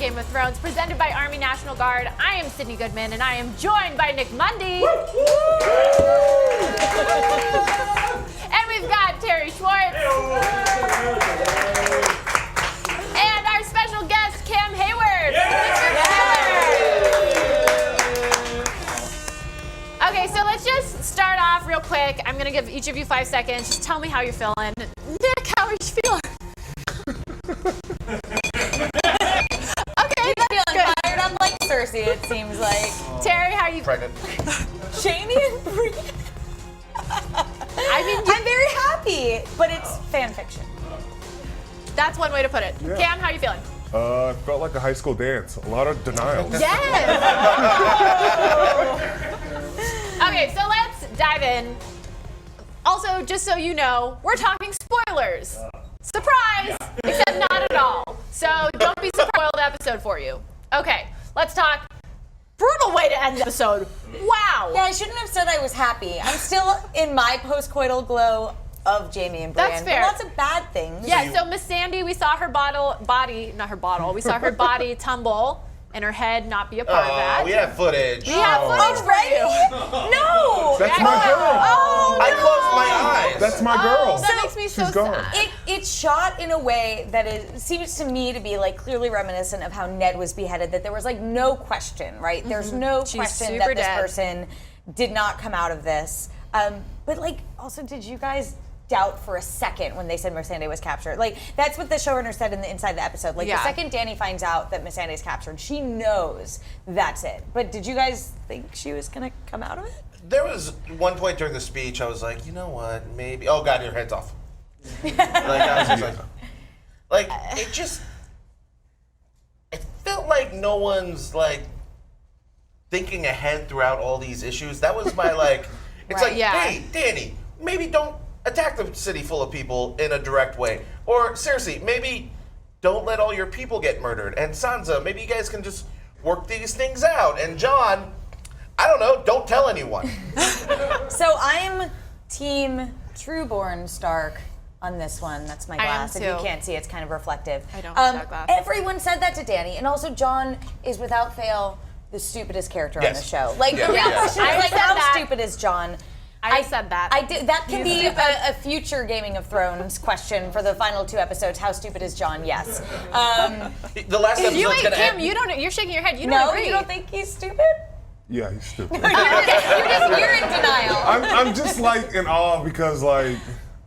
Game of Thrones, presented by Army National Guard. I am Sydney Goodman, and I am joined by Nick Mundy. And we've got Terry Schwartz. And our special guest, Cam Hayward. Okay, so let's just start off real quick. I'm going to give each of you 5 seconds. Just tell me how you're feeling. Nick, how are you feeling? Okay, He's feeling fired up like Cersei, it seems like. Terry, how are you? Pregnant. Jamie and Bree. I mean, I'm very happy, but it's fan fiction. that's one way to put it. Yeah. Cam, how are you feeling? It felt like a high school dance. A lot of denials. Yes! Okay, so let's dive in. Also, just so you know, we're talking spoilers. Surprise! Except not at all. So don't be spoiled episode for you. Okay, let's talk. Brutal way to end the episode. Wow. Yeah, I shouldn't have said I was happy. I'm still in my post-coital glow of Jamie and Brienne. That's fair. But lots of bad things. Yeah, so Miss Sandy, we saw her we saw her body tumble and her head not be a part of that. We have footage. We have footage for you. No! That's my girl. Oh, I closed my eyes. That's my girl. that makes me so She's gone. sad. It's shot in a way that it seems to me to be like clearly reminiscent of how Ned was beheaded, that there was like no question, right? There's no She's question super that this dead. person did not come out of this. But like, also, did you guys doubt for a second when they said Missandei was captured? Like, that's what the showrunner said inside the episode. Like, Yeah. the second Dany finds out that Missandei is captured, she knows that's it. But did you guys think she was gonna come out of it? There was one point during the speech I was like, you know what, maybe. Oh God, your head's off. I was just like, it felt like no one's like thinking ahead throughout all these issues. That was my like. It's Right. like, Yeah. hey, Dany, maybe don't attack the city full of people in a direct way. Or Cersei, maybe don't let all your people get murdered. And Sansa, maybe you guys can just work these things out. And Jon, I don't know, don't tell anyone. So I'm team Trueborn Stark on this one. That's my I am glass. If you too. can't see, it's kind of reflective. I don't have that glass. Everyone said that to Dany, and also Jon is without fail the stupidest character on Yes. the show. Like Yeah. the real Yeah. question I is like, said how that. stupid is Jon? I said that. I did. That can He's be stupid. a future Gaming of Thrones question for the final 2 episodes. How stupid is Jon? Yes. The last episode's You ain't gonna Cam. end. You don't. You're shaking your head. You don't No, agree. you don't think he's stupid? Yeah, he's stupid. You're in denial. I'm just like in awe because like,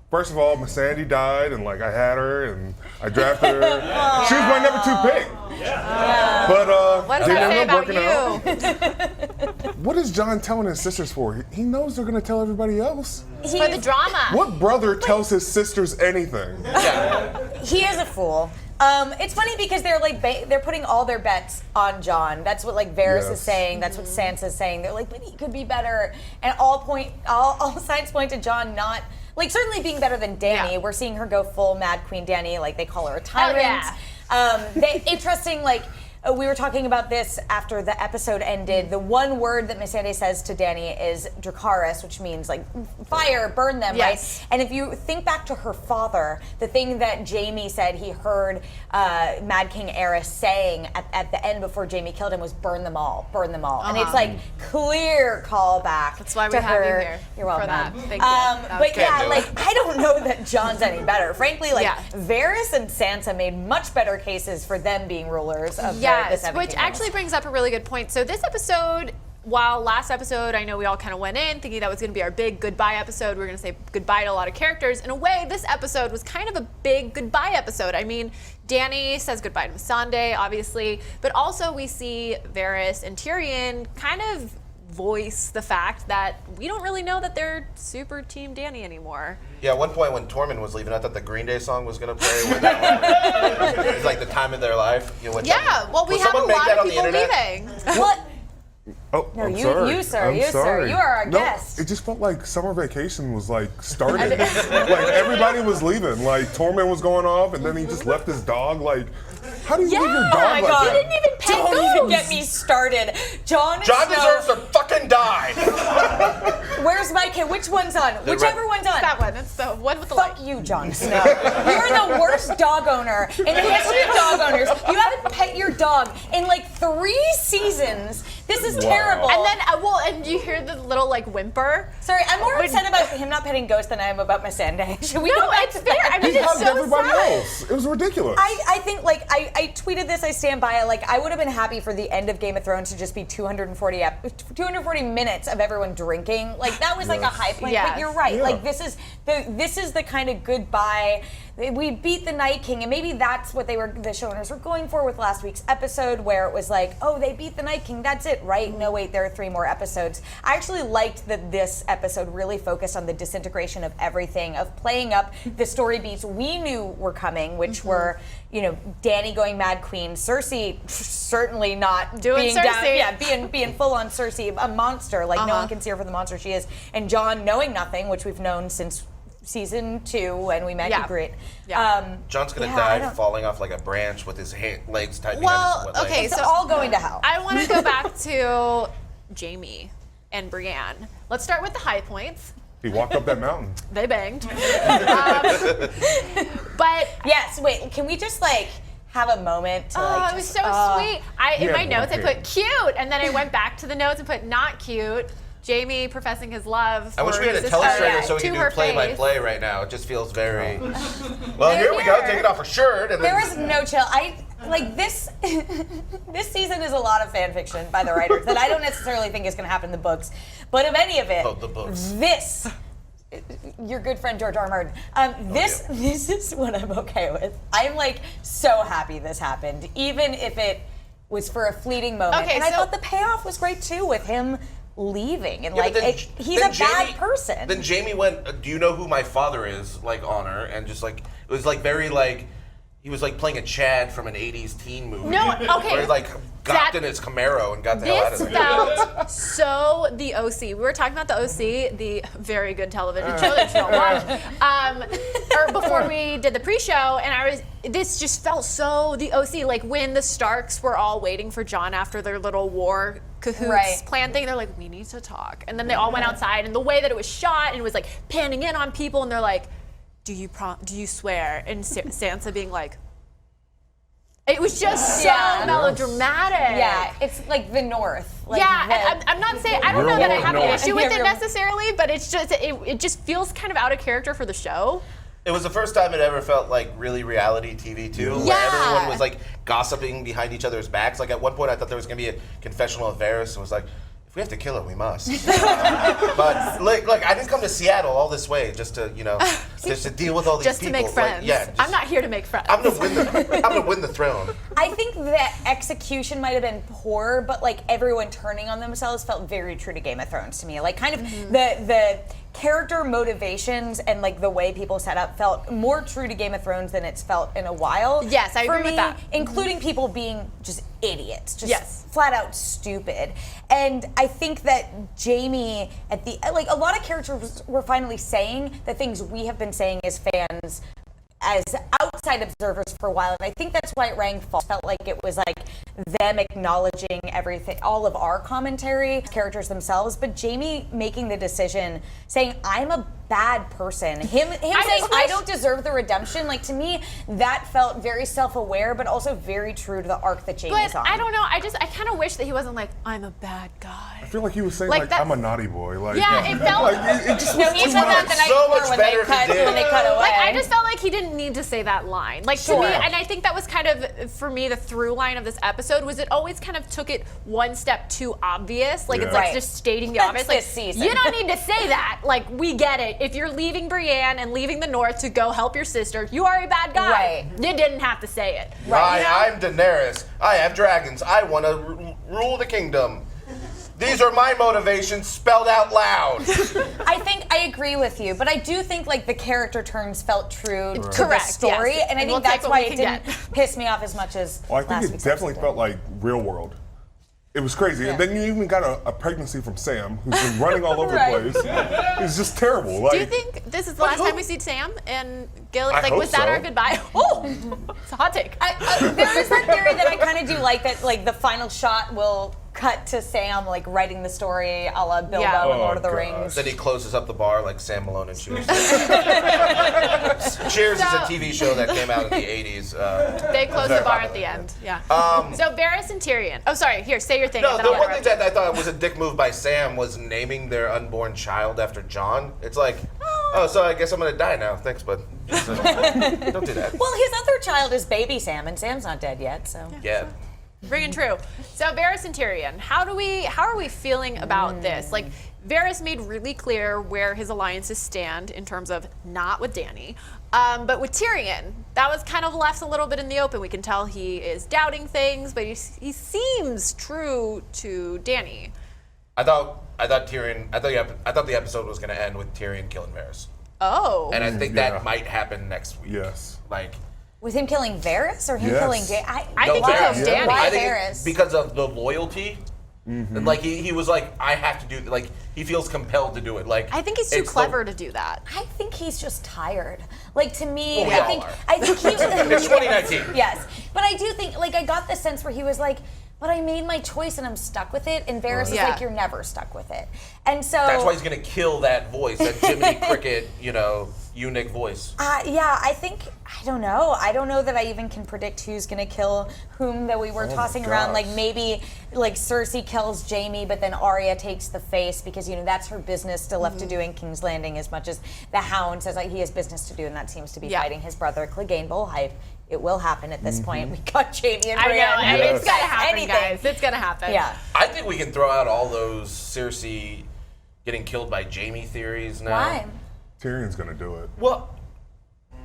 first of all, Missandei died and like I had her and I drafted her. She was my number 2 pick. But What does they that say ended up about working you? out. What is Jon telling his sisters for? He knows they're gonna tell everybody else. For the drama. What brother tells his sisters anything? He is a fool. It's funny because they're like they're putting all their bets on Jon. That's what like Varys is Yes. saying. That's what Sansa's saying. They're like, but he could be better. And all signs point to Jon not like certainly being better than Dany. Yeah. We're seeing her go full Mad Queen Dany. Like they call her a Hell tyrant. yeah. Interesting. Like we were talking about this after the episode ended. The one word that Missandei says to Dany is Dracarys, which means like fire, burn them, Yes. right? And if you think back to her father, the thing that Jaime said he heard Mad King Aerys saying at the end before Jaime killed him was burn them all, burn them all. And it's like clear callback. That's why we to have you her. here You're welcome. for that. Thank you. That was But good. yeah, do like it. I don't know that Jon's any better. Frankly, like Yeah. Varys and Sansa made much better cases for them being rulers of the Yes, Seven which Kingdoms. actually brings up a really good point. So this episode, while last episode, I know we all kind of went in thinking that was going to be our big goodbye episode. We were going to say goodbye to a lot of characters. In a way, this episode was kind of a big goodbye episode. I mean, Dany says goodbye to Missandei, obviously, but also we see Varys and Tyrion kind of voice the fact that we don't really know that they're super team Dany anymore. Yeah, at one point when Tormund was leaving, I thought the Green Day song was gonna play. With that one. It was like the time of their life. You know, Yeah, well, we will have a someone make lot that of on the people internet? leaving. What? Oh, No, I'm you- sorry. you, sir, I'm you, sir. sorry. You are our No, guest. It just felt like summer vacation was like started. Like everybody was leaving. Like Tormund was going off, and then he just left his dog. Like, how do you leave your dog Oh my like God. that? He didn't even pet Don't even get me started. Jon John Snow, deserves to fucking die. Where's my Okay, which one's on? Whichever one's on. That one. It's the one with the Fuck light. you, Jon Snow. You're the worst dog owner in the history of dog owners. You haven't pet your dog in like 3 seasons. This is terrible. And then, and you hear the little like whimper. Sorry, I'm more upset about him not petting Ghost than I am about Missandei. Should we go back it's to fair. that? I mean, He it's hugged so everybody sad. else. It was ridiculous. I think, like, I tweeted this, I stand by it. Like, I would have been happy for the end of Game of Thrones to just be 240 minutes of everyone drinking. Like, that was like a high point. Yes. But you're right. Yeah. Like, this is the kind of goodbye. We beat the Night King, and maybe that's what the showrunners were going for with last week's episode, where it was like, oh, they beat the Night King. That's it, right? No, wait, there are 3 more episodes. I actually liked that this episode really focused on the disintegration of everything, of playing up the story beats we knew were coming, which were, Dany going Mad Queen, Cersei certainly not Doing being Cersei. being full on Cersei, a monster. Like no one can see her for the monster she is, and Jon knowing nothing, which we've known since season 2 when we met Ygritte. Yeah. John's gonna I die don't- falling off like a branch with his legs tied Well, behind his legs. okay, It's so all going to hell. I want to go back to Jamie and Brienne. Let's start with the high points. He walked up that mountain. They banged. But Yes, wait, can we just like have a moment to like it was just, so sweet. In Yeah, my notes I okay. put cute, and then I went back to the notes and put not cute. Jamie professing his love. I wish for we had a his telestrator sister so we to could her do play-by-play right now. It just feels very. Well, here we go. Here. Taking off her shirt. And there then, was no chill. This this season is a lot of fan fiction by the writers that I don't necessarily think is going to happen in the books. But of any of it, the books. this, your good friend George R. R. Martin, this is what I'm okay with. I'm like so happy this happened, even if it was for a fleeting moment. Okay, and I so- thought the payoff was great too with him leaving and Yeah, like but then- he's then a bad Jamie- person. Then Jamie went, do you know who my father is? Like on her, and just like it was like very like he was like playing a Chad from an '80s teen movie. No, okay. Where he like got That- in his Camaro and got the hell out This of there. felt so the OC. We were talking about the OC, the very good television show that you don't watch. Or before we did the pre-show, and this just felt so the OC. Like when the Starks were all waiting for Jon after their little war cahoots Right. plan thing, they're like, we need to talk. And then they all went outside, and the way that it was shot, and it was like panning in on people, and they're like, do you swear? And Sansa being like, it was just so Yeah. melodramatic. yeah, it's like the North. Like Yeah, the- and I'm not saying I don't Real know that I world have an North. issue with it Real- necessarily, but it's just it just feels kind of out of character for the show. It was the first time it ever felt like really reality TV too, where Yeah. everyone was like gossiping behind each other's backs. Like at one point, I thought there was gonna be a confessional of Varys. It was like, if we have to kill her, we must. But like, I didn't come to Seattle all this way just to just to deal with all these Just to people. make friends. Like, yeah, just- I'm not here to make friends. I'm gonna win the throne. I think the execution might have been poor, but like everyone turning on themselves felt very true to Game of Thrones to me. Like kind of the character motivations and like the way people set up felt more true to Game of Thrones than it's felt in a while. Yes, I for agree with me, that. including people being just idiots, just Yes. flat out stupid. And I think that Jamie at the like a lot of characters were finally saying the things we have been saying as fans as outside observers for a while, and I think that's why it rang false. Felt like it was like them acknowledging everything, all of our commentary, characters themselves, but Jamie making the decision, saying I'm a bad person. Him saying just I wish- don't deserve the redemption. Like to me, that felt very self-aware, but also very true to the arc that Jamie's but on. I don't know. I kind of wish that he wasn't like I'm a bad guy. I feel like he was saying Like like, that- I'm a naughty boy. Like Yeah, it felt. like, it just No, was he too said that much. the night So before much when better they if he cut did. when they cut away. Like I just felt like he didn't need to say that line. Like Sure. to me, and I think that was kind of for me the through line of this episode was it always kind of took it one step too obvious. Like it's Yeah. like Right. just stating the That's obvious. Like this season. you don't need to say that. Like we get it. If you're leaving Brienne and leaving the North to go help your sister, you are a bad guy. Right. You didn't have to say it. Hi, You know? I'm Daenerys. I have dragons. I want to rule the kingdom. These are my motivations spelled out loud. I think I agree with you, but I do think like the character turns felt true to the Correct, story, yes. and I And think we'll take that's what why we it can didn't get. piss me off as much as Well, I think last it week's definitely episode felt like real world. It was crazy. Yeah. And then you even got a pregnancy from Sam, who's been running all over Right. the place. It's just terrible. Like, Do you think this is the last time we see Sam and Gilly? I Like, hope was that so. our goodbye? Oh, it's a hot take. There is that theory that I kind of do like that, like the final shot will cut to Sam like writing the story a la Bilbo Yeah. in Oh, Lord of the gosh. Rings. Then he closes up the bar like Sam Malone and Cheers. Cheers is a TV show that came out in the 80s. They close the bar at the end. Yeah. So Varys and Tyrion. Oh, sorry. Here, say your thing. No, and then the I'll one thing interrupt that I thought was a dick move by Sam was naming their unborn child after John. It's like, oh, so I guess I'm gonna die now. Thanks, bud. Don't do that. Well, his other child is baby Sam, and Sam's not dead yet, so. Yeah. Ringing true. So Varys and Tyrion, how are we feeling about this? Like Varys made really clear where his alliances stand in terms of not with Dany, but with Tyrion, that was kind of left a little bit in the open. We can tell he is doubting things, but he seems true to Dany. I thought Tyrion. I thought the episode was gonna end with Tyrion killing Varys, Oh. and I think Yeah. that might happen next week. Yes. Like. With him killing Varys or him Yes. killing Dany? I think he Varys. kills Dany. Why I think Varys? because of the loyalty. And like he was like, I have to do, like he feels compelled to do it. Like I think he's too it's clever to do that. I think he's just tired. Like to me, Well, we I all think are. he was. It's 2019. Yes, but I do think like I got the sense where he was like, but I made my choice and I'm stuck with it. And Varys is Yeah. like, you're never stuck with it. And so That's why he's gonna kill that voice, that Jiminy Cricket, eunuch voice. yeah, I think I don't know. I don't know that I even can predict who's gonna kill whom. That we were tossing around. gosh. Like maybe like Cersei kills Jaime, but then Arya takes the face because that's her business still left to do in King's Landing. As much as the Hound says like he has business to do, and that seems to be Yeah. fighting his brother Clegane Bullhype. It will happen at this point. We got Jaime and I know. Brienne. And Yes. it's gonna happen, Anything. guys. It's gonna happen. Yeah. I think we can throw out all those Cersei getting killed by Jaime theories now. Why? Tyrion's gonna do it. Well,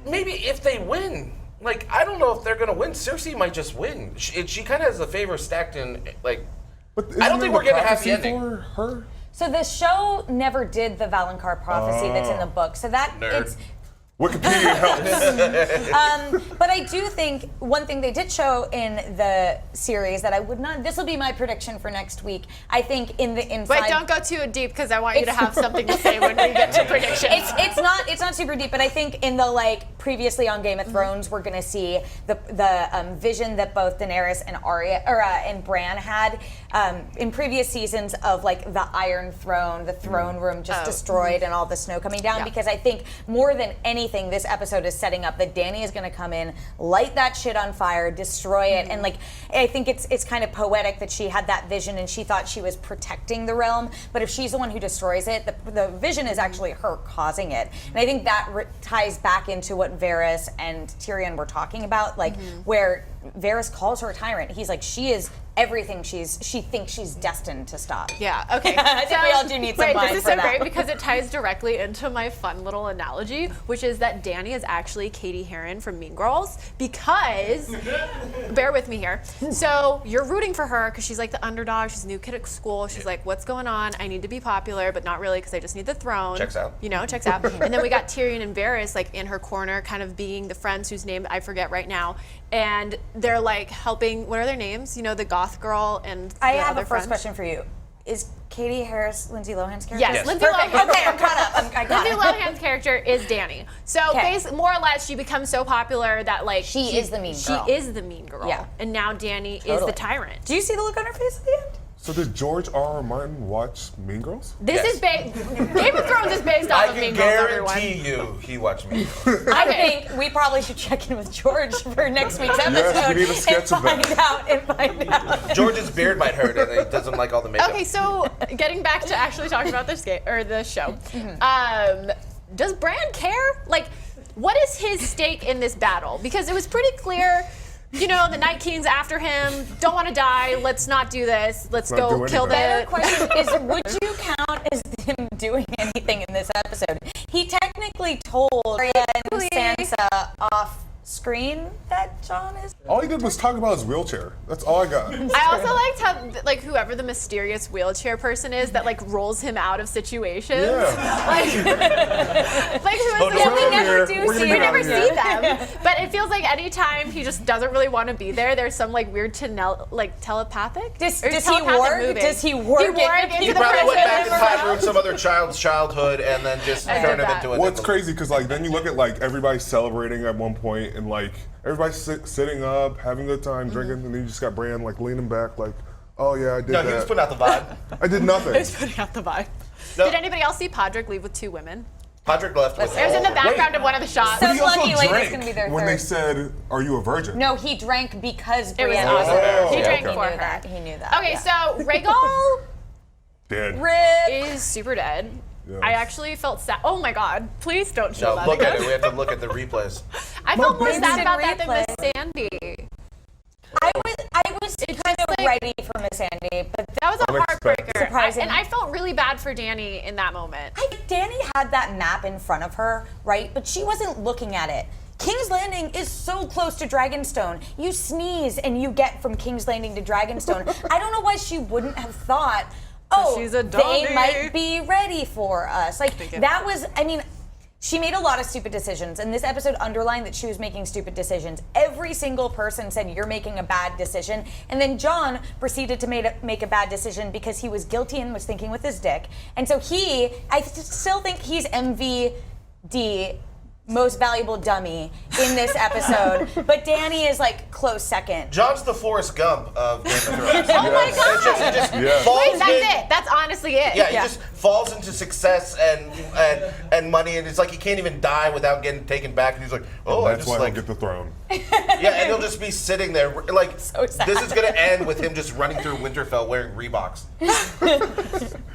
maybe if they win. Like, I don't know if they're gonna win. Cersei might just win. She kind of has the favor stacked in, like. But I don't isn't think there we're getting a happy prophecy ending. for her. So the show never did the Valonqar prophecy that's in the book. So that Nerd. it's. Wikipedia helps. But I do think one thing they did show in the series that I would not. This will be my prediction for next week. I think in the inside. Wait, don't go too deep because I want you to have something to say when we get to predictions. It's not super deep, but I think in the like previously on Game of Thrones, we're gonna see the vision that both Daenerys and Arya and Bran had in previous seasons of like the Iron Throne, the throne room just destroyed, and all the snow coming down. Yeah. Because I think more than anything, this episode is setting up that Dany is gonna come in, light that shit on fire, destroy it, and like I think it's kind of poetic that she had that vision and she thought she was protecting the realm, but if she's the one who destroys it, the vision is actually her causing it. And I think that ties back into what Varys and Tyrion were talking about, like where Varys calls her a tyrant. He's like, she is everything she thinks she's destined to stop. Yeah, okay. I think we all do need some wait, wine this is for so that. great because it ties directly into my fun little analogy, which is that Dany is actually Katie Heron from Mean Girls because, bear with me here. So you're rooting for her because she's like the underdog. She's a new kid at school. She's like, what's going on? I need to be popular, but not really because I just need the throne. Checks out. Checks out. And then we got Tyrion and Varys like in her corner, kind of being the friends whose name I forget right now. And they're like helping, what are their names? The goth girl and I the have other a first friend. question for you. Is Katie Harris Lindsay Lohan's character? Yes, Yes. Lindsay Perfect. Lohan. Okay, I'm caught up. I got Lindsay it. Lohan's character is Dany. So Okay. more or less, she becomes so popular that like She is the mean girl. She is the mean girl. Yeah. And now Dany is Totally. the tyrant. Do you see the look on her face at the end? So did George R. Martin watch Mean Girls? This Yes. is Game of Thrones is based off I of can Mean Girls, everyone. guarantee you he watched me. I Okay. think we probably should check in with George for next week's episode Yes, we need a sketch of that. and find out. George's beard might hurt and he doesn't like all the makeup. Okay, so getting back to actually talking about this game or the show, does Bran care? Like, what is his stake in this battle? Because it was pretty clear. The Night King's after him. Don't want to die. Let's not do this. Let's Not go do kill anything. Better the. question is, would you count as him doing anything in this episode? He technically told Arya and Sansa off screen that Jon is. All he did was talk about his wheelchair. That's all I got. I also liked how, like, whoever the mysterious wheelchair person is that, like, rolls him out of situations. Yeah. Like, who is no, we we're never here. do We're gonna see, get we out never of see here. them. But it feels like anytime he just doesn't really want to be there, there's some, like, weird telepathic? Does Or he telepathic work? moving. Does he work He worked into into He the probably went back in person. time, ruined some other child's childhood, and then just I turned did him that. into a. Well, it's crazy because like then you look at like everybody celebrating at one point and like everybody's sitting up, having a good time, drinking, and then you just got Bran like leaning back like, Oh yeah, I did No, that. he was putting out the vibe. I did nothing. He's putting out the vibe. No. Did anybody else see Podrick leave with 2 women? Podrick left with It was in the all- background of one of the shots. So He also lucky Lady's drank gonna be their when they third. said, "Are you a virgin?" No, he drank because It was Brienne awesome. there. He Oh, drank okay. for He knew her. that. He knew that. Okay, yeah. so Rhaegal Dead. Rip. is super dead. Yes. I actually felt sad. Oh my god, please don't show No, that look again. at it. We have to look at the replays. I felt more Instant sad about that than replay. Miss Sandy. I was kind of like- ready for Miss Sandy, but That was a Unexpected. heartbreaker. Surprising. And I felt really bad for Dany in that moment. Dany had that map in front of her, right? But she wasn't looking at it. King's Landing is so close to Dragonstone. You sneeze and you get from King's Landing to Dragonstone. I don't know why she wouldn't have thought, oh, she's a they doggy. might be ready for us. Like, Thinking. that was, I mean, she made a lot of stupid decisions, and this episode underlined that she was making stupid decisions. Every single person said, you're making a bad decision. And then John proceeded to make a bad decision because he was guilty and was thinking with his dick. And so I still think he's MVD, most valuable dummy, in this episode. But Dany is like close second. John's the Forrest Gump of Game of Thrones. Oh my It's god! just, he just Yeah. falls Wait, that's in. it. That's honestly it. Yeah, he just falls into success and money, and it's like he can't even die without getting taken back. And he's like, oh, I That's just why like, he'll get the throne. yeah, and he'll just be sitting there like, So sad. this is gonna end with him just running through Winterfell wearing Reeboks.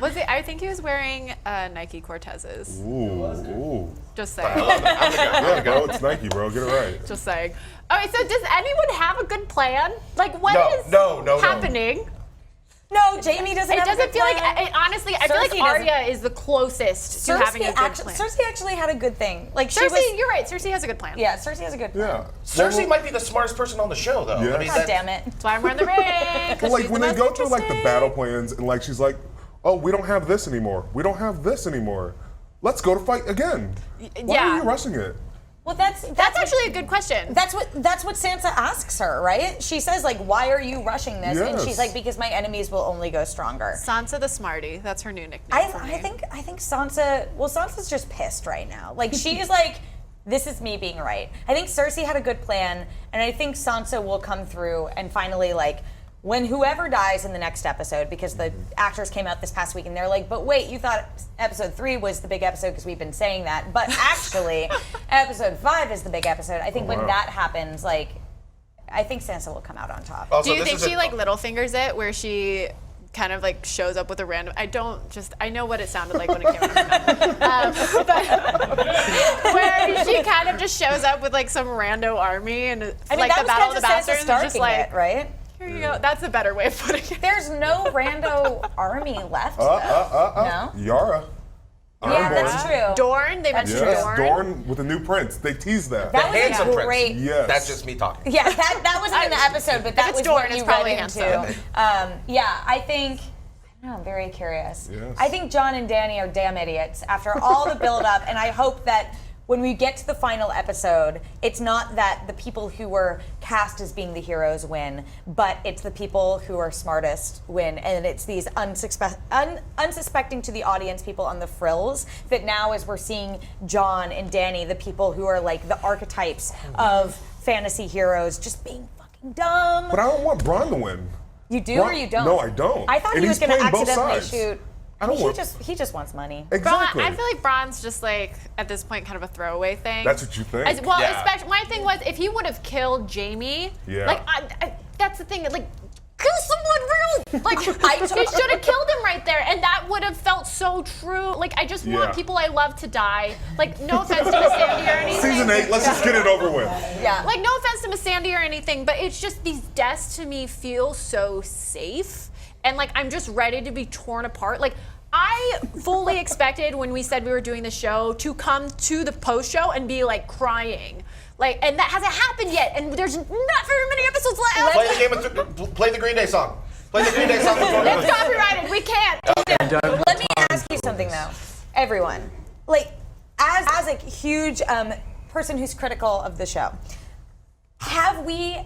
Was it? I think he was wearing Nike Cortezes. Ooh. Just I saying. love it. I'm the guy. I'm Yeah, the bro, guy. it's Nike, bro. Get it right. Just saying. Okay, so does anyone have a good plan? Like, what No, is no. happening? No, Jamie doesn't It have a doesn't good feel like, plan. honestly, I feel like Cersei doesn't- Arya is the closest to having a good plan. Cersei actually had a good thing. Like she Cersei, was, you're right. Cersei has a good plan. yeah, Cersei has a good plan. Yeah. Cersei might be the smartest person on the show, though. Yeah. I mean, God damn it. That's why I'm wearing the ring. 'Cause But like she's when the they most go through like the interesting. battle plans and like she's like, oh, we don't have this anymore. We don't have this anymore. Let's go to fight again. Why yeah. are you rushing it? Well, that's That's actually a good question. That's what Sansa asks her, right? She says like, "Why are you rushing this?" And she's Yes. like, "Because my enemies will only go stronger." Sansa the Smarty. That's her new nickname I for me. think Sansa. Well, Sansa's just pissed right now. Like she is like, "This is me being right." I think Cersei had a good plan, and I think Sansa will come through and finally like. When whoever dies in the next episode, because the actors came out this past week and they're like, but wait, you thought episode 3 was the big episode because we've been saying that. But actually, episode 5 is the big episode. I think when wow. that happens, like, I think Sansa will come out on top. Also, Do you this think is she like little fingers it, where she kind of like shows up with a random? I know what it sounded like when it came out of her mouth. But where she kind of just shows up with like some rando army and it's I mean, like that the was Battle of kind the of Sansa Bastards, and just Starking like it, right? here you go. That's a better way of putting it. There's no rando army left. No? Yara. Yeah, Ironborn. that's true. Dorne, they mentioned Yes, Dorne. Dorne with a new prince. They teased that. That was handsome a prince. great. Yes. That's just me talking. Yeah, that wasn't in the episode, but that it's was Dorne, what it's you probably read handsome. into. Yeah, I think. I don't know, I'm very curious. Yes. I think Jon and Dany are damn idiots after all the build-up, and I hope that when we get to the final episode, it's not that the people who were cast as being the heroes win, but it's the people who are smartest win, and it's these unsuspecting to the audience people on the frills that now, as we're seeing Jon and Dany, the people who are like the archetypes of fantasy heroes, just being fucking dumb. But I don't want Bronn to win. You do Bronn- or you don't? No, I don't. I thought And he was he's going to playing both accidentally sides. shoot. I don't want- He just wants money. Exactly. I feel like Bronn's just like at this point kind of a throwaway thing. That's what you think? Well, Yeah. especially my thing was if he would have killed Jamie. Yeah. Like that's the thing. Like kill someone real. Like he should have killed him right there, and that would have felt so true. Like I just Yeah. want people I love to die. Like no offense to Miss Sandy or anything. Season 8, let's just get it over with. Yeah. Like no offense to Miss Sandy or anything, but it's just these deaths to me feel so safe, and like I'm just ready to be torn apart. Like I fully expected when we said we were doing the show to come to the post show and be like crying. Like, and that hasn't happened yet, and there's not very many episodes left. Play the play the Green Day song. Play the Green Day song. It's copyrighted. We can't. Let me ask you something though, everyone. Like, as a huge person who's critical of the show, have we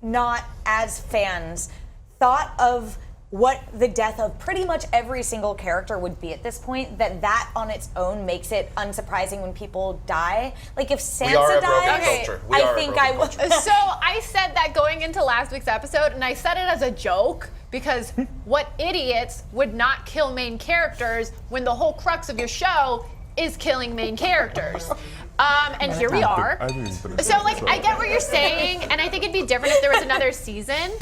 not, as fans, thought of what the death of pretty much every single character would be at this point, that on its own makes it unsurprising when people die. Like if Sansa We are a broken dies, culture. I think I would. So I said that going into last week's episode, and I said it as a joke because what idiots would not kill main characters when the whole crux of your show is killing main characters? And here we are. So like I get what you're saying, and I think it'd be different if there was another season.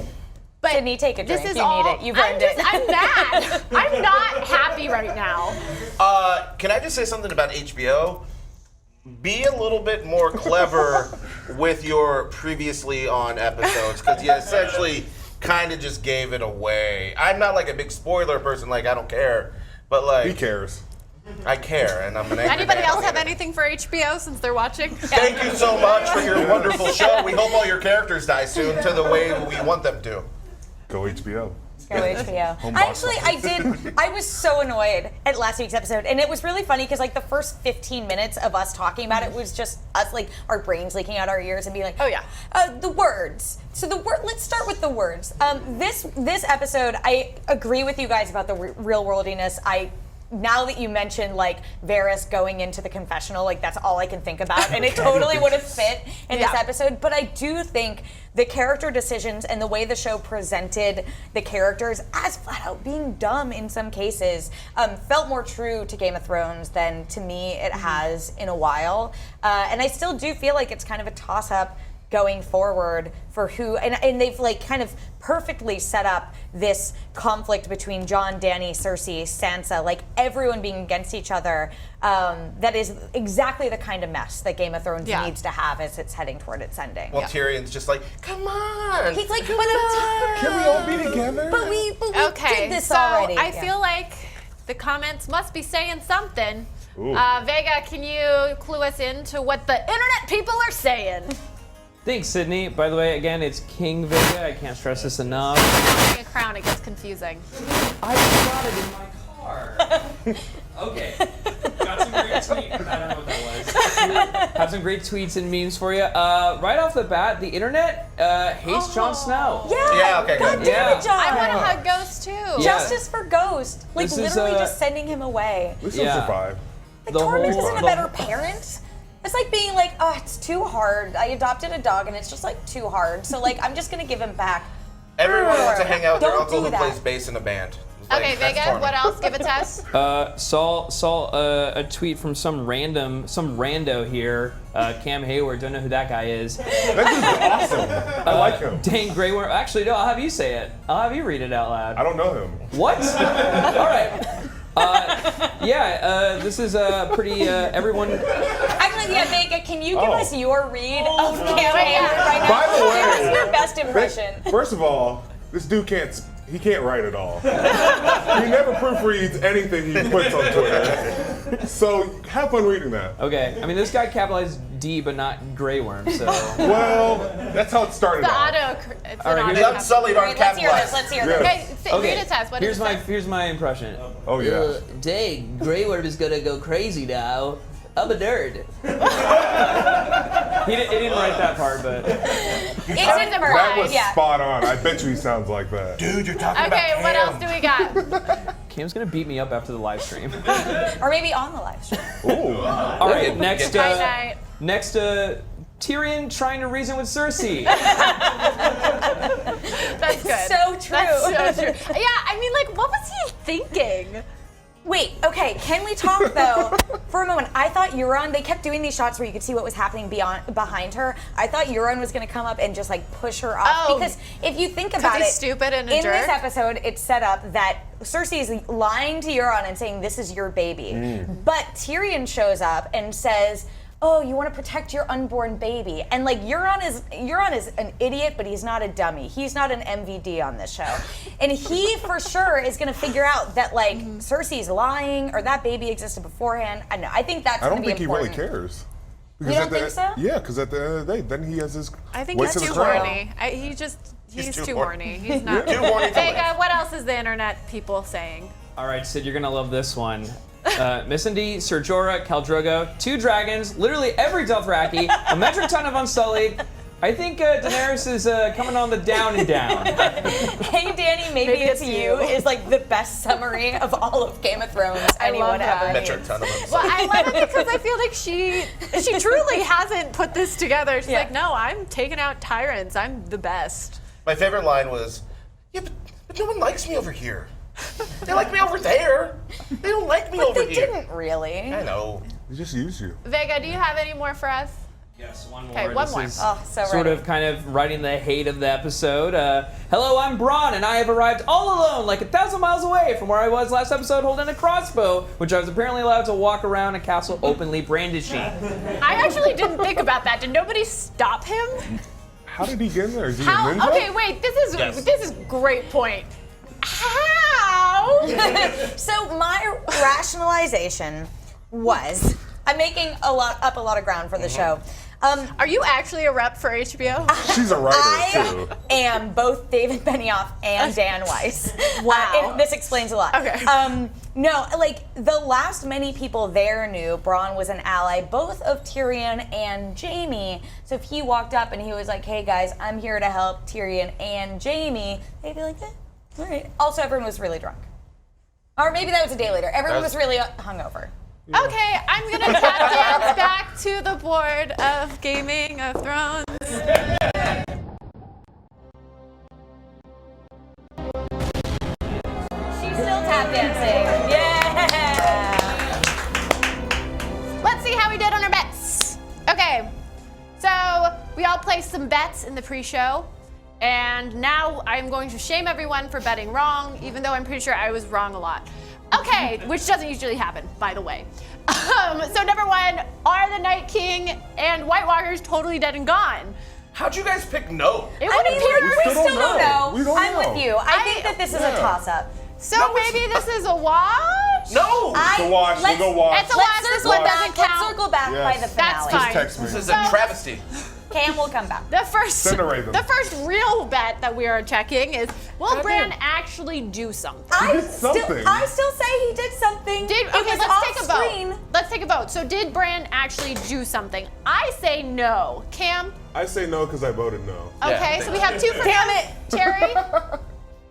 But Sydney, take a drink. This is you all, need it. You've earned it. I'm mad. I'm not happy right now. Can I just say something about HBO? Be a little bit more clever with your previously on episodes, because you essentially kind of just gave it away. I'm not like a big spoiler person, like I don't care, but like He cares. I care, and I'm an angry Anybody man else on have the internet. anything for HBO since they're watching? Thank you so much for your wonderful show. We hope all your characters die soon to the way we want them to. Go HBO. Go HBO. Home box I was so annoyed at last week's episode, and it was really funny because like the first 15 minutes of us talking about it was just us like our brains leaking out our ears and being like, Oh, yeah. The words. So let's start with the words. This episode, I agree with you guys about the real worldiness. Now that you mentioned like Varys going into the confessional, like that's all I can think about, and it totally would have fit in this episode. But I do think the character decisions and the way the show presented the characters as flat out being dumb in some cases felt more true to Game of Thrones than to me it has in a while. And I still do feel like it's kind of a toss-up going forward for who, and they've like kind of perfectly set up this conflict between Jon, Dany, Cersei, Sansa, like everyone being against each other. That is exactly the kind of mess that Game of Thrones needs to have as it's heading toward its ending. Well, Tyrion's just like, come on. He's like, Can we all be together? But we Okay, did this so already. I feel like the comments must be saying something. Ooh. Vega, can you clue us into what the internet people are saying? Thanks, Sydney. By the way, again, it's King Vega. I can't stress this enough. Wearing a crown, it gets confusing. I got it in my car. Okay. Got some great tweets. I don't know what that was. Have some great tweets and memes for you. Right off the bat, the internet hates Jon Snow. Yeah, okay, God good. damn it, Jon. I want to hug Ghost too. Yeah. Justice for Ghost. Like This is, literally just sending him away. We still Yeah. survive. Like The Tormund whole- isn't a the- better parent. It's like being like, oh, it's too hard. I adopted a dog and it's just like too hard. So like, I'm just gonna give him back. Everyone wants to hang out with their Don't uncle do who that. plays bass in a band. It's like, Okay, that's Vega, Tormund. what else? Give it to us. Saw a tweet from some rando here. Cam Hayward. Don't know who that guy is. That dude's awesome. I like him. Dane Grey Worm. Actually, no. I'll have you say it. I'll have you read it out loud. I don't know him. What? All right. This is pretty. Everyone. Actually, yeah, Vega, can you give Oh. us your read of Cam Hayward right now? By the way- Give us your best impression. First of all, this dude can't write at all. He never proofreads anything he puts on Twitter. So have fun reading that. Okay. I mean, this guy capitalized D, but not Grey Worm. So. Well, that's how it started The off. it's All an right, auto. The Unsullied aren't Let's hear capitalized. this. Let's hear Yeah. this. Okay, read it to us. What here's does it say? here's my impression. Oh yeah. Dang, Grey Worm is gonna go crazy now. I'm a nerd. He didn't write that part, but. It's in the That pride, was yeah. spot on. I bet you he sounds like that. Dude, you're talking Okay, about what Cam. else do we got? Cam's gonna beat me up after the live stream. Or maybe on the live stream. Ooh. All right, next. Night night. Next, Tyrion trying to reason with Cersei. That's good. So true. That's so true. Yeah, I mean, like, what was he thinking? Wait, okay, can we talk though for a moment? I thought Euron, they kept doing these shots where you could see what was happening behind her. I thought Euron was gonna come up and just like push her off. Oh. Because if you think about he's it, stupid and a in jerk? this episode, it's set up that Cersei is lying to Euron and saying, this is your baby. But Tyrion shows up and says, oh, you want to protect your unborn baby. And like Euron is an idiot, but he's not a dummy. He's not an MVD on this show. And he for sure is going to figure out that like Cersei's lying or that baby existed beforehand. I know. I think that's I going don't to be think he really important. cares. You don't think so? Yeah, because at the end of the day, then he has his. I think weight he's to the too crown. horny. He's too too horny. horny. He's not. Too horny to Vega, live. what else is the internet people saying? All right, Sid, you're gonna love this one. Missandei, Ser Jorah, Khal Drogo, 2 dragons, literally every Dothraki, a metric ton of Unsullied, I think Daenerys is coming on the down and down. Hey, Danny, maybe it's you is like the best summary of all of Game of Thrones anyone ever Metric needs. ton of them. Well, I love it because I feel like she truly hasn't put this together. She's like, no, I'm taking out tyrants. I'm the best. My favorite line was, yeah, but no one likes me over here. They like me over there. They don't like me over They here. didn't really. I know. They just use you. Vega, do you have any more for us? Yes, one more. Okay, one This more. is Oh, so sort ready. of kind of writing the hate of the episode. Hello, I'm Bronn, and I have arrived all alone, like 1,000 miles away from where I was last episode, holding a crossbow, which I was apparently allowed to walk around a castle openly brandishing. I actually didn't think about that. Did nobody stop him? How did he get in there? Is he How? a ninja? Okay, wait. This is great point. How? So my rationalization was, I'm making up a lot of ground for the show. Are you actually a rep for HBO? She's a writer I too. am both David Benioff and Dan Weiss. Wow. This explains a lot. Okay. No, like the last many people there knew Bronn was an ally both of Tyrion and Jaime. So if he walked up and he was like, "Hey guys, I'm here to help Tyrion and Jaime," they'd be like, all right. Also, everyone was really drunk. Or maybe that was a day later. Everyone was really hungover. Okay, I'm gonna tap dance back to the board of Gaming of Thrones. She's still tap dancing. Yeah. Let's see how we did on our bets. Okay, so we all placed some bets in the pre-show, and now I'm going to shame everyone for betting wrong, even though I'm pretty sure I was wrong a lot. Okay, which doesn't usually happen, by the way. So number one, are the Night King and White Walkers totally dead and gone? How'd you guys pick no? It I would mean, appear we still still don't don't know. know. We don't I'm know. with you. I think that this is a toss-up. so. No, it's Maybe this is a wash. No! So watch, we'll go watch. It's a wash. This one doesn't count. Let's circle back Yes. by the That's finale. fine. Text me. This is a travesty. Cam will come back. The first real bet that we are checking is, will Bran actually do something? I did something. I still say he did something. Okay, it was let's off take a screen. vote. Let's take a vote. So did Bran actually do something? I say no. Cam? I say no because I voted no. Okay, Yeah. so we have 2 for Damn no. it. Terry?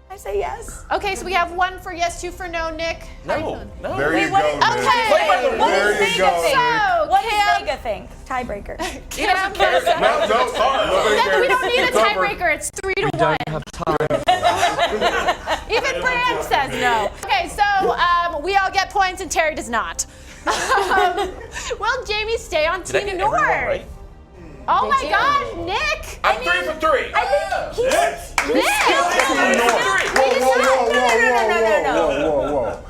I say yes. Okay, so we have 1 for yes, 2 for no. Nick? How you No, feeling? no. There you what go, is- Nick. Okay. Play by the What rules. There does you Vega go, think? So, What does Cam, Vega think? Tiebreaker. Cam, cares? No, no, nobody then we cares. don't need a It's over. tiebreaker. It's 3 to 1. Even Bran says no. Okay, so we all get points and Terry does not. Will Jaime stay on Did I Team get North? everyone right? Oh my you? gosh, Nick! I'm 3 for 3. I think he's Nick! Whoa.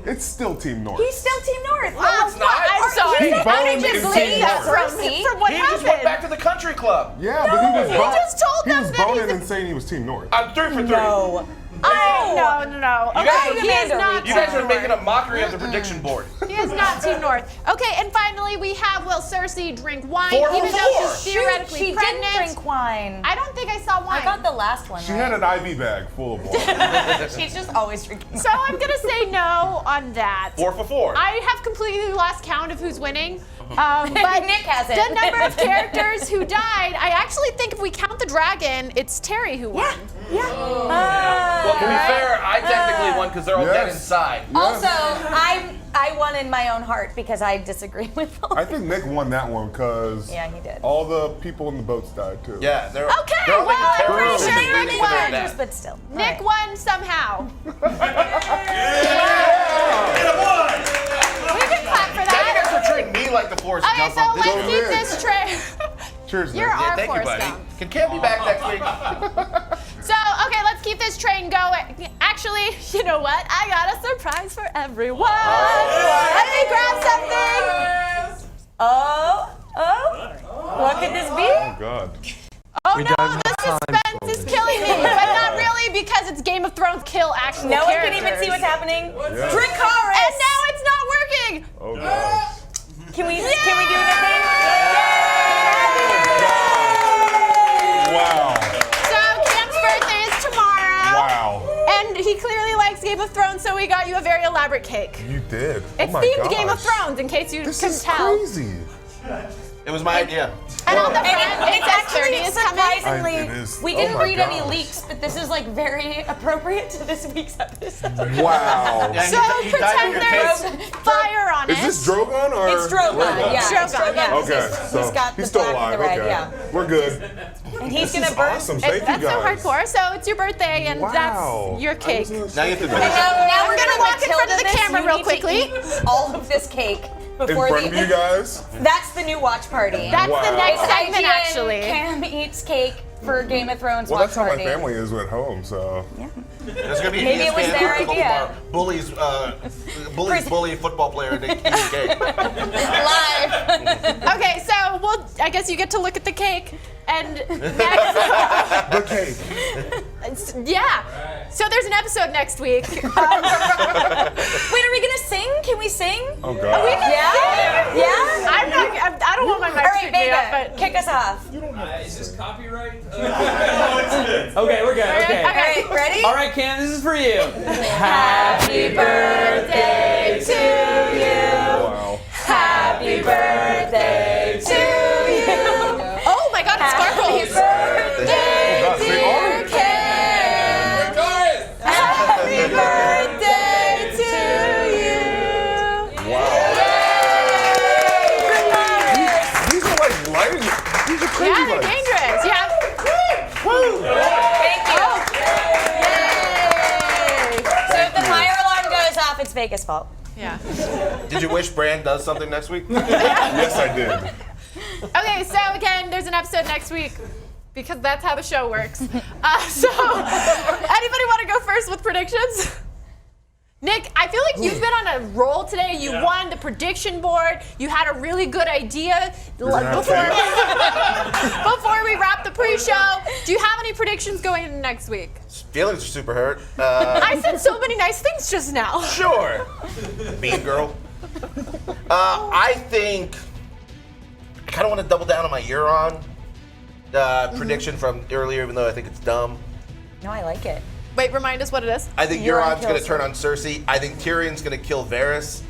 It's still Team North. He's still Team North. Wow, it's not. I'm sorry. He How boned did you in believe Team that North. from what He just went back happened? to the country club. Yeah, but he was he just told he them was that boning he's a- and saying he was Team North. I'm 3 for 3. No. No. You guys Okay, are- he is not You guys Team are making a North. mockery of the prediction board. He is not Team North. Okay, and finally we have, will Cersei drink wine 4 for even though 4. she's theoretically she pregnant? didn't drink wine. I don't think I saw wine. I got the last one She right. had an IV bag full of water. She's just always drinking. So I'm gonna say no on that. 4 for 4. I have completely lost count of who's winning. But Nick hasn't. the number of characters who died, I actually think if we count the dragon, it's Terry who won. Yeah. Well, to be fair, I technically won because they're all dead Yes. inside. Also, I won in my own heart because I disagree with all. I think Nick won that one because Yeah, he did. all the people in the boats died too. Yeah, they're Okay, they're all well, making I'm terrorists pretty and sure waiting Nick for their won. death. But still. Nick won somehow. We can clap for Now you that. guys are treating me like the Forrest Okay, Gump so of this. let's Go keep Nick. this train. Cheers, You're Nick. our Thank you, Forrest buddy. Gump. Can Cam be back next week? So, okay, let's keep this train going. Actually, you know what? I got a surprise for everyone. Let me grab something. Oh. What could this be? Oh God. Oh no, the suspense is killing me. But not really because it's Game of Thrones kill actual No one characters. can even see what's happening. Yeah. Dracarys. And now it's not working. Oh God. Can we do the thing? Wow. So Cam's birthday is tomorrow. Wow. And he clearly likes Game of Thrones, so we got you a very elaborate cake. You did. It's oh my themed gosh. Game of Thrones, in case you This can is tell. crazy. It It was my idea. And on the front, And it it's says 30 actually is coming. surprisingly, It is. we Oh didn't my read any gosh. leaks, but this is like very appropriate to this week's episode. Wow. Yeah, So he died in pretend your there's cake. fire on it. Is this Drogon or? It's Drogon, yeah. Drogon, It's Drogon, yeah. 'cause Okay, so he's got the still black alive. and the red, Okay, yeah. we're good. And he's This gonna is burn. awesome. Thank you That's so guys. hardcore. So it's your birthday, and Wow. that's your cake. Now you have to And finish. now we're I'm gonna walk in front of the Matilda this. camera You real need to quickly. eat all of this cake In before front of you guys. That's the new watch party. That's the Wow. next It's segment, IGN actually. Cam eats cake for Game of Thrones Well, watch that's how party. my family is at home. So. There's gonna be Maybe it was ESPN their article idea. tomorrow. Bullies bully a football player and they eat his cake. Live. Okay, so I guess you get to look at the cake, and next, The cake. yeah. So there's an episode next week. Wait, are we gonna sing? Can we sing? Oh God. Yeah? Yeah? I don't want my mic All to right, pick me up, Vega, but kick us off. Is this copyright? Okay, we're good. Okay. All right, ready? All right, Cam, this is for you. Happy birthday to you. Wow. Happy birthday to you. oh my God, it Happy sparkles. birthday, God, sing on. dear Cam. Happy birthday to you. Wow. Yay! These are like lighting. These are crazy Yeah, they're lights. dangerous. Yeah. Thank you. Yay! So if the fire alarm goes off, it's Vega's fault. Yeah. Did you wish Bran does something next week? Yes, I did. Okay, so again, there's an episode next week because that's how the show works. So, anybody want to go first with predictions? Nick, I feel like you've been on a roll today. You won the prediction board. You had a really good idea gonna have before we wrap the pre-show. Do you have any predictions going into next week? Feelings are super hurt. I said so many nice things just now. Sure. Mean girl. I think I kind of want to double down on my Euron prediction from earlier, even though I think it's dumb. No, I like it. Wait, remind us what it is. I think Euron Euron's going to kills turn her. on Cersei. I think Tyrion's going to kill Varys.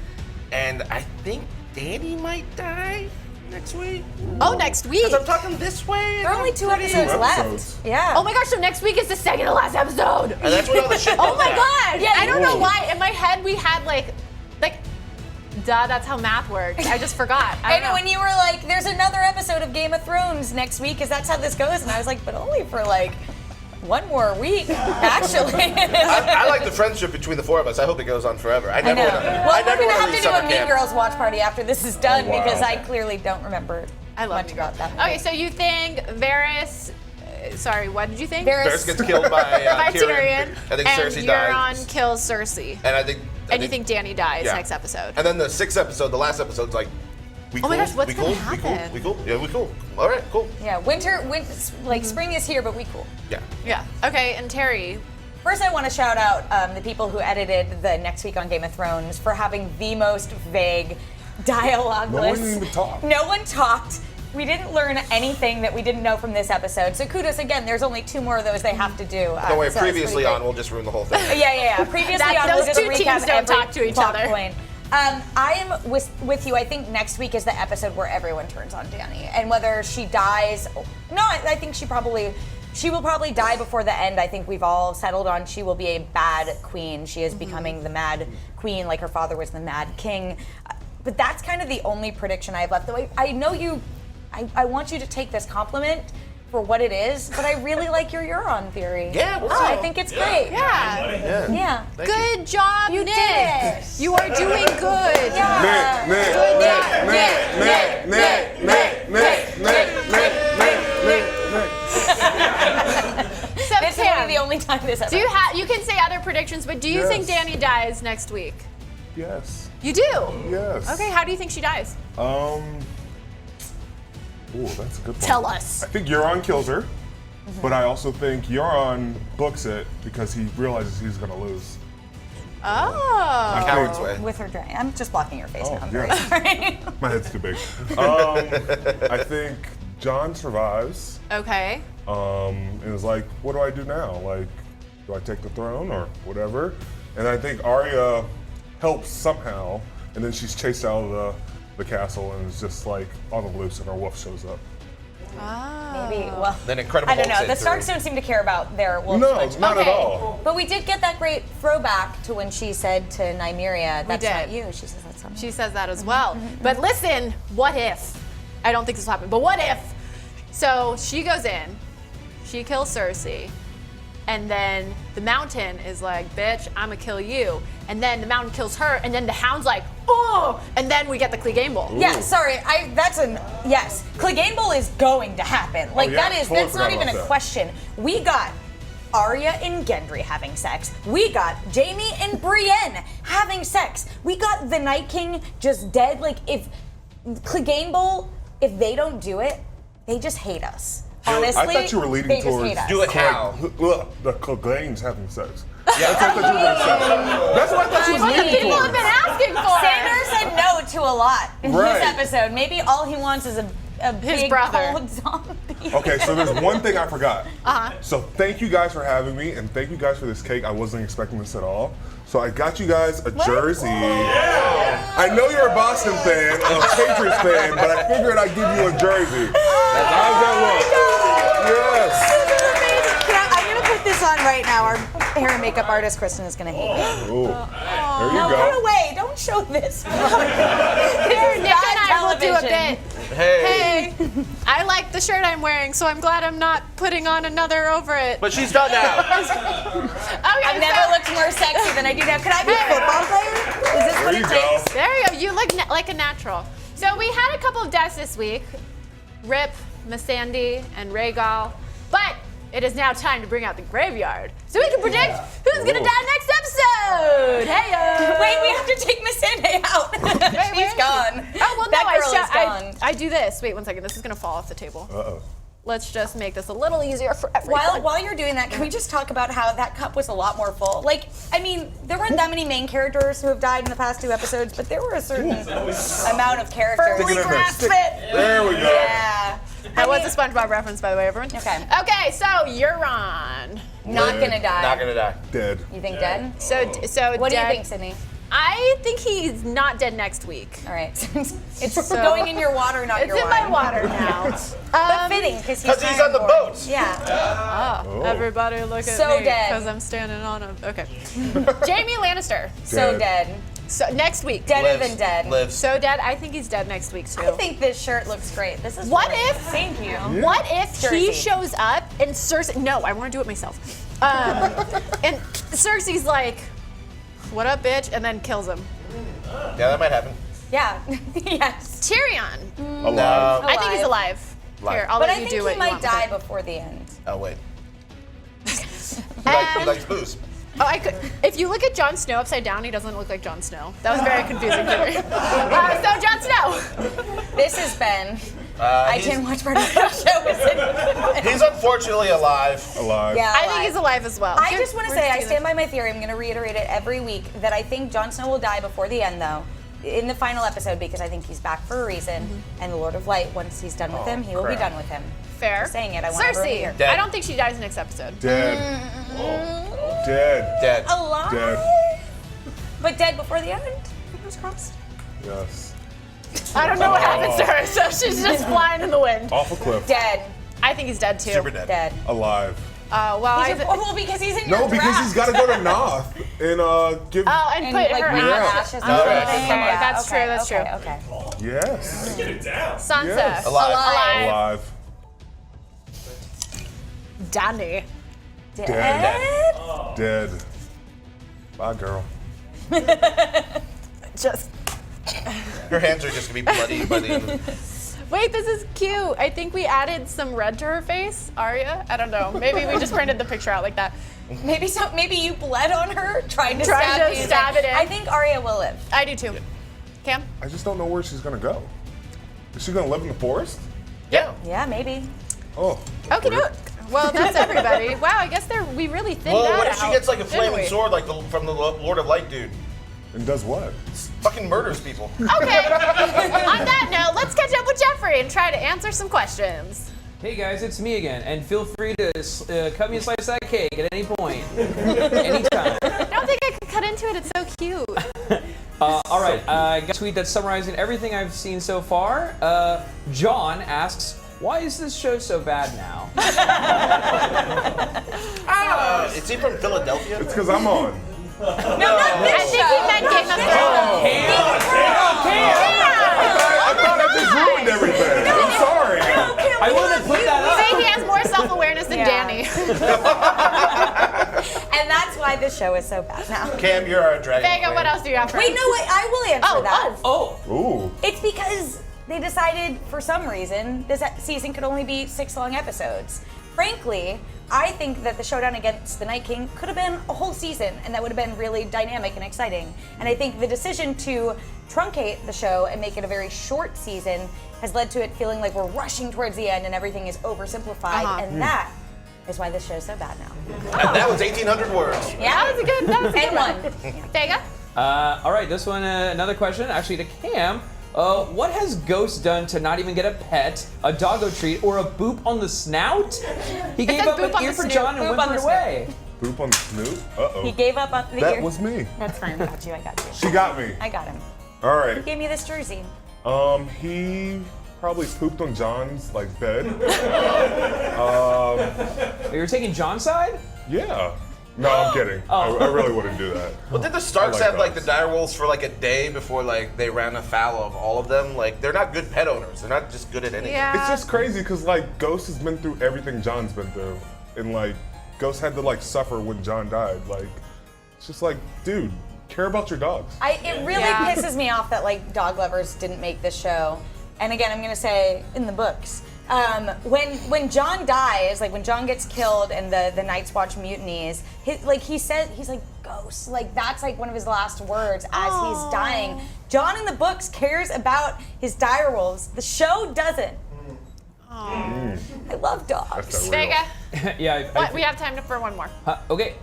And I think Dany might die next week. Oh, next week. Because I'm talking this way. There are only 2 episodes episodes. left. Yeah. Oh my gosh, so next week is the second to last episode. And that's when all the shit Oh comes my out. God! Yeah, I don't know Whoa. why. In my head, we had like, duh, that's how math works. I just forgot. I And don't know. when you were like, there's another episode of Game of Thrones next week, because that's how this goes. And I was like, but only for like 1 more week, actually. I like the friendship between the 4 of us. I hope it goes on forever. I I never know. want to. Well, I we're never going to want have to to leave do a summer Mean camp. Girls watch party after this is done, Oh, wow. because I clearly don't remember I love much you. about that. Okay, so you think Varys? Sorry, what did you think? Varys gets killed by, by Tyrion. I think and Cersei Euron dies. kills Cersei. And I think. And you think Dany dies Yeah. next episode? And then the 6th episode, the last episode's like, we Oh cool? my gosh, what's we gonna cool? happen? We cool? We cool? Yeah, we cool. All right, cool. Yeah, winter, like spring is here, but we cool. Yeah. Yeah. Okay, and Terry. First, I want to shout out the people who edited the Next Week on Game of Thrones for having the most vague dialogue No one lists. even talked. No one talked. We didn't learn anything that we didn't know from this episode. So kudos again. There's only 2 more of those they have to do. Don't worry, so it's previously pretty on, great. we'll just ruin the whole thing. Yeah. Previously That- on, we'll those just two recap teams don't every talk to each plot other. point. I am with you. I think next week is the episode where everyone turns on Dany, and whether she dies. No, I think she will probably die before the end. I think we've all settled on she will be a bad queen. She is becoming the Mad Queen, like her father was the Mad King. But that's kind of the only prediction I have left. Though I know you. I want you to take this compliment for what it is, but I really like your Euron theory. Yeah, we'll see. I think it's great. Yeah. Yeah. Thank you. Good job, You Nick. did it. You are doing good. Yeah. So This is Cam, the only time this ever. you can say other predictions, but do you think Yes. Dany dies next week? Yes. You do? Yes. Okay, how do you think she dies? Ooh, that's a good one. Tell us. I think Euron kills her, but I also think Euron books it because he realizes he's going to lose. Oh. Coward's way. With her dragon. I'm just blocking your face Oh, now. I'm very yeah. sorry. My head's too big. I think Jon survives Okay. and is like, what do I do now? Like, do I take the throne or whatever? And I think Arya helps somehow, and then she's chased out of the the castle and is just like on the loose, and our wolf shows up. Maybe. Well, Then Incredible I don't Hulk know. The saved Starks through. don't seem to care about their wolves No, much. not at Okay. all. But we did get that great throwback to when she said to Nymeria, "That's not did. you." She says, "That's not me." She says that as well. But listen, what if? I don't think this will happen, but what if? So she goes in, she kills Cersei, and then the Mountain is like, bitch, I'ma kill you. And then the Mountain kills her, and then the Hound's like, oh! And then we get the Clegane Bowl. Yeah, sorry. Yes. Clegane Bowl is going to happen. Like yeah, that's totally not forgot even about a that. question. We got Arya and Gendry having sex. We got Jaime and Brienne having sex. We got the Night King just dead. Like if Clegane Bowl, if they don't do it, they just hate us. Honestly, I thought you were leading they just towards hate us. Do it how? The Clegane's having sex. Yeah. That's what I thought you were gonna say. That's what I thought you was What the leading people have towards. been asking for. Sanders said no to a lot in Right. this episode. Maybe all he wants is a His big brother. cold zombie. Okay, so there's one thing I forgot. So thank you guys for having me, and thank you guys for this cake. I wasn't expecting this at all. So I got you guys a jersey. I know you're a Boston fan, a Patriots fan, but I figured I'd give you a jersey. How's that look? Yes. I'm gonna put this on right now. Our hair and makeup artist Kristen is gonna hate me. Ooh. There you No, go. run away! Don't show this. Here, Nick and I will do a bit. Hey. Hey, I like the shirt I'm wearing, so I'm glad I'm not putting on another over it. But she's done now. Okay, I've never looked more sexy than I do now. Could I be a football player? Is this There what you it go. takes? There you go. You look like a natural. So we had a couple of deaths this week. Rip, Missandei, and Rhaegal. But it is now time to bring out the graveyard so we can predict who's gonna die next episode. Hey, Wait, we have to take Miss Sande out. where She's is gone. Oh well, that no, girl is gone. I do this. Wait 1 second. This is gonna fall off the table. Uh-oh. Let's just make this a little easier for everyone. While you're doing that, can we just talk about how that cup was a lot more full? Like, I mean, there weren't that many main characters who have died in the past 2 episodes, but there were a certain amount of characters. Stick it in there. grasp Stick- it. There we go. Yeah. That was a SpongeBob reference, by the way, everyone. Okay. Okay, so Euron. Not gonna die. Not gonna die. Dead. You think dead? So What do you dead- think, Sydney? I think he's not dead next week. All right. It's going in your water, not It's your in wine. my water now. But fitting, because Because he's on the boat. Yeah. Everybody look at So me dead. because I'm standing on a. Okay. Jamie Lannister. So Dead. dead. So next week. Deader Lives. than dead. Lives. So dead. I think he's dead next week too. I think this shirt looks great. This is What really- if- Thank you. What if he Cersei. shows up and Cersei? No, I want to do it myself. And Cersei's like, "What up, bitch?" and then kills him. Yeah, that might happen. Yeah. Yes. Tyrion. Alive. I think he's alive. Alive. Here, I'll But let I you think do what he you might want with die it. before the end. Oh, wait. He And- likes booze. Oh, I could. If you look at Jon Snow upside down, he doesn't look like Jon Snow. That was very confusing to me. So Jon Snow. This has been. I He's- didn't watch part of the show. With it. He's unfortunately alive. Alive. Yeah. I think he's alive as well. I just want to say, I stand by my theory. I'm going to reiterate it every week that I think Jon Snow will die before the end, though, in the final episode, because I think he's back for a reason. And the Lord of Light, once he's done with him, he will be crap. done with him. Fair. Just saying it, I want everyone to hear. Cersei. Dead. I don't think she dies next episode. Dead. Dead. Dead. Alive, Dead. but dead before the end. Fingers crossed. Yes. I don't know what happens to her, so she's just flying in the wind. Off a cliff. Dead. I think he's dead too. Super dead. Dead. Alive. Well, Well, because he's in No, your because draft. he's got to go to Noth and give. Oh, and And put like her burn out. ashes. Oh, and okay, everything. Yeah, that's true, okay, that's okay, true. Okay. Yes. Sansa. Yes. Alive. Alive. Dany. Dead. Dead. Bye, girl. Just. Your hands are just gonna be bloody by the end. Wait, this is cute. I think we added some red to her face. Arya? I don't know. Maybe we just printed the picture out like that. Maybe so. Maybe you bled on her trying to Trying stab to these stab it in. I think Arya will live. I do too. Cam? I just don't know where she's gonna go. Is she gonna live in the forest? Yeah. Yeah, maybe. Oh. Okay, doke. Well, that's everybody. Wow, I guess we really thinned Well, that what if she out, gets like a didn't flaming we? sword from the Lord of Light dude? And does what? Fucking murders people. Okay. On that note, let's catch up with Jeffrey and try to answer some questions. Hey guys, it's me again, and feel free to cut me a slice of that cake at any point, anytime. I don't think I could cut into it. It's so cute. All right, I got a tweet that's summarizing everything I've seen so far. John asks, why is this show so bad now? Is he from Philadelphia? It's because I'm on. No, not this I think he meant Game of Thrones. I thought I just ruined everything. I'm sorry. I wouldn't have put that up. Say he has more self-awareness than Danny. And that's why this show is so bad now. Cam, you're our dragon. Vega, queen. what else do you have for Wait, us? no, wait, I will answer that. Oh, Ooh. It's because they decided, for some reason, this season could only be 6 long episodes. Frankly, I think that the showdown against the Night King could have been a whole season, and that would have been really dynamic and exciting. And I think the decision to truncate the show and make it a very short season has led to it feeling like we're rushing towards the end and everything is oversimplified, and that is why this show is so bad now. And that was 1,800 words. Yeah, That was a good and one. one. Vega? all right, this one, another question, actually to Cam. What has Ghost done to not even get a pet, a doggo treat, or a boop on the snout? He gave said up boop an on ear the for snoot, John and boop on whimpered the away. Poop on the snoot? Uh-oh. He gave up on the That ear. was me. That's fine. I got you. I got you. She got me. I got him. All He right. gave me this jersey. He probably pooped on John's like bed. You were taking John's side? Yeah. No, I'm kidding. I really wouldn't do that. Well, did the Starks I like have like the dogs. direwolves for like a day before like they ran afoul of all of them? Like they're not good pet owners. They're not just good at anything. Yeah. It's just crazy because like Ghost has been through everything John's been through, and like Ghost had to like suffer when John died. Like it's just like, dude, care about your dogs. It really pisses me off that like dog lovers didn't make this show. And again, I'm gonna say in the books, when John dies, like when John gets killed and the Night's Watch mutinies, he's like ghost. Like that's like one of his last words as he's dying. John in the books cares about his direwolves. The show doesn't. I love dogs. That's not real. Vega? Yeah. What? We have time for one more. Okay.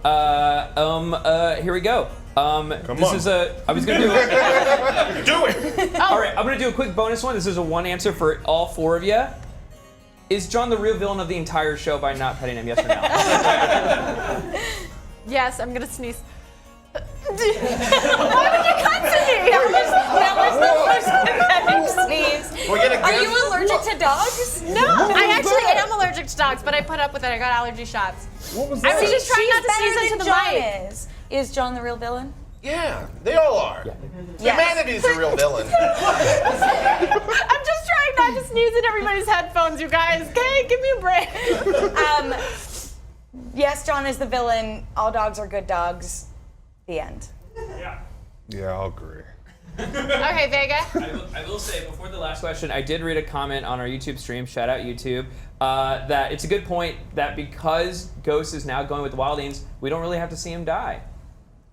Here we go. This on. is a. I was gonna do it. Do it. All right. I'm gonna do a quick bonus one. This is a one answer for all 4 of you. Is John the real villain of the entire show by not petting him? Yes or no? Yes, I'm gonna sneeze. Why would you cut to me? That was the first sneeze. We're gonna Are give- you allergic to dogs? No, I actually am allergic to dogs, but I put up with it. I got allergy shots. What was I that? was just trying not to She's sneeze better into than the John mic. is John the real villain? Yeah, they all are. Humanity's the real villain. I'm just trying not to sneeze in everybody's headphones, you guys. Okay, give me a break. Yes, John is the villain. All dogs are good dogs. The end. Yeah, I'll agree. Okay, Vega. I will say, before the last question, I did read a comment on our YouTube stream, shout out YouTube, that it's a good point that because Ghost is now going with the Wildlings, we don't really have to see him die.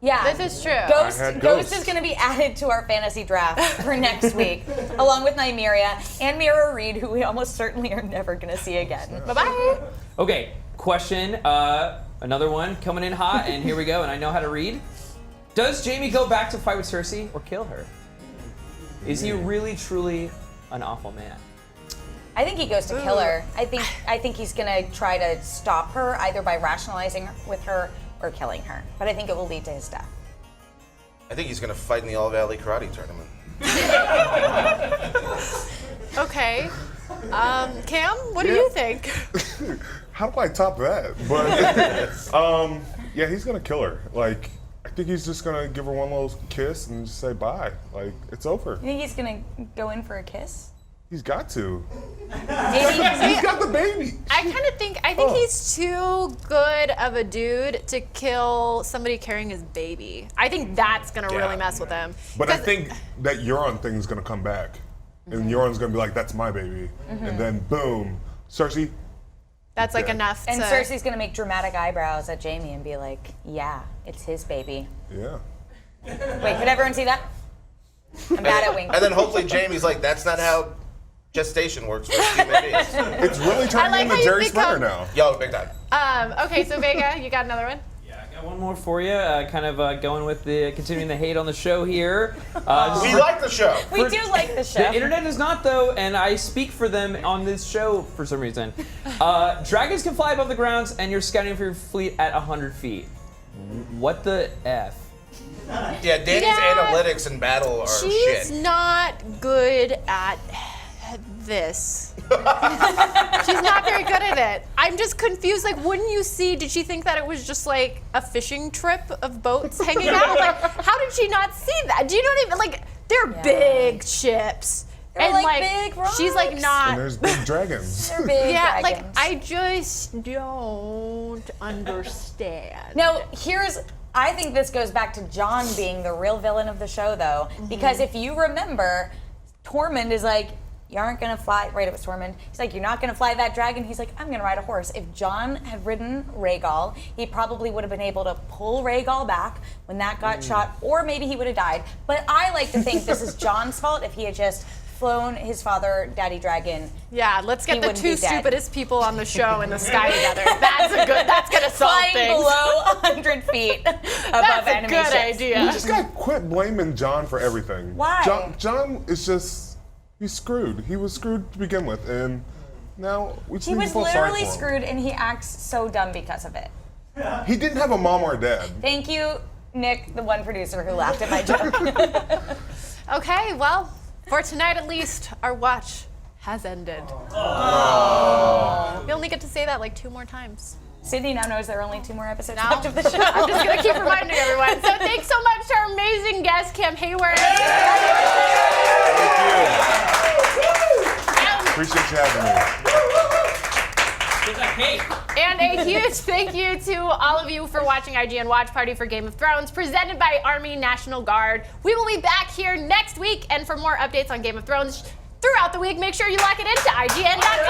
Yeah. This is true. Ghost, I had Ghost Ghost. is going to be added to our fantasy draft for next week, along with Nymeria and Mira Reed, who we almost certainly are never going to see again. Bye-bye. Okay, question, another one coming in hot, and here we go, and I know how to read. Does Jaime go back to fight with Cersei or kill her? Is he really, truly an awful man? I think he goes to kill her. I think he's going to try to stop her either by rationalizing with her or killing her. But I think it will lead to his death. I think he's gonna fight in the All Valley Karate Tournament. Okay. Cam, what do you think? How do I top that? But yeah, he's gonna kill her. Like, I think he's just gonna give her one little kiss and just say bye. Like, it's over. You think he's going to go in for a kiss? He's got to. Maybe. He's got the baby. I think he's too good of a dude to kill somebody carrying his baby. I think that's gonna really mess with him. But I 'Cause- think that Euron thing's gonna come back. And Euron's gonna be like, that's my baby. And then boom, Cersei. that's like Okay. enough. And to, Cersei's going to make dramatic eyebrows at Jaime and be like, yeah, it's his baby. Yeah. Wait, could everyone see that? I'm bad at winking. And then hopefully Jamie's like, that's not how gestation works for human beings. It's really turning like into how you Jerry become- Springer now. Yo, big time. Okay, so Vega, you got another one? Yeah, I got one more for you, kind of going with the, continuing the hate on the show here. We like the show. We do like the show. The internet is not, though, and I speak for them on this show for some reason. Dragons can fly above the grounds, and you're scouting for your fleet at 100 feet. What the F? Yeah, Danny's analytics in battle are She's shit. not good at this. She's not very good at it. I'm just confused. Like, wouldn't you see? Did she think that it was just like a fishing trip of boats hanging out? Like, how did she not see that? Do you know what I mean? Like, they're big ships. They're like big rocks. She's like And not. there's big dragons. They're big Yeah, like dragons. I just don't understand. No, I think this goes back to John being the real villain of the show, though, because if you remember, Tormund is like, you aren't gonna fly, right, it was Tormund. He's like, you're not gonna fly that dragon. He's like, I'm gonna ride a horse. If John had ridden Rhaegal, he probably would have been able to pull Rhaegal back when that got shot, or maybe he would have died. But I like to think this is John's fault if he had just flown his father, Daddy Dragon. Yeah, let's get He the wouldn't two be dead. stupidest people on the show in the sky together. That's gonna solve Flying things. below 100 feet above That's a enemy good ships. idea. We just gotta quit blaming John for everything. Why? John is just, he's screwed. He was screwed to begin with, and now we just He need to was feel sorry literally for him. screwed, and he acts so dumb because of it. He didn't have a mom or a dad. Thank you, Nick, the one producer who laughed at my joke. Okay, well, for tonight at least, our watch has ended. We only get to say that like 2 more times. Sydney now knows there are only 2 more episodes Now, left of the show. I'm just gonna keep reminding everyone. So thanks so much to our amazing guest, Cam Hayward. Appreciate you having me. Get that cake. And a huge thank you to all of you for watching IGN Watch Party for Game of Thrones, presented by Army National Guard. We will be back here next week, and for more updates on Game of Thrones throughout the week, make sure you lock it into IGN.com.